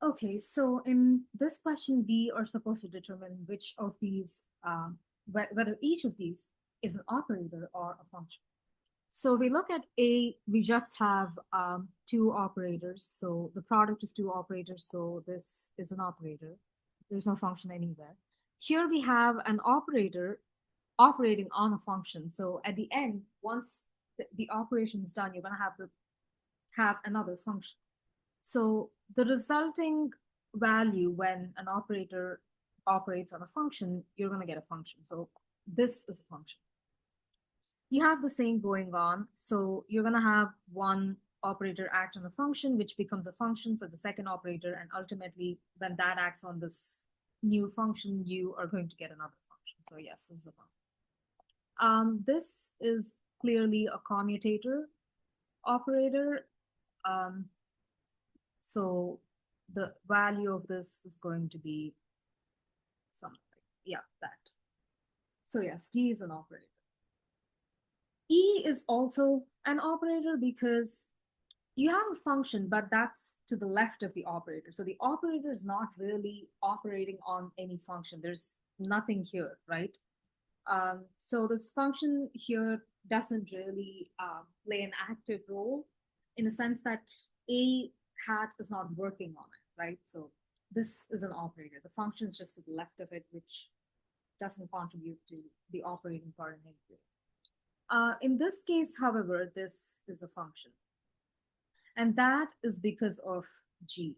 Okay, so in this question, we are supposed to determine which of these, whether each of these is an operator or a function. So we look at A, we just have two operators. So the product of two operators, so this is an operator. There's no function anywhere. Here we have an operator operating on a function. So at the end, once the operation is done, you're going to have another function. So the resulting value when an operator operates on a function, you're going to get a function. So this is a function. You have the same going on. So you're going to have one operator act on a function, which becomes a function for the second operator. And ultimately, when that acts on this new function, you are going to get another function. So yes, this is a function. This is clearly a commutator operator. Um, so the value of this is going to be something, yeah, that. So yes, D is an operator. E is also an operator because you have a function, but that's to the left of the operator. So the operator is not really operating on any function. There's nothing here, right? So this function here doesn't really play an active role in the sense that A hat is not working on it, right? So this is an operator. The function is just to the left of it, which doesn't contribute to the operating part in any way. In this case, however, this is a function. And that is because of G.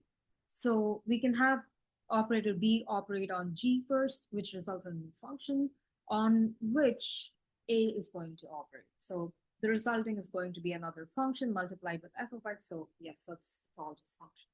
So we can have operator B operate on G first, which results in a function on which A is going to operate. So the resulting is going to be another function multiplied with f of x. So yes, that's all just function.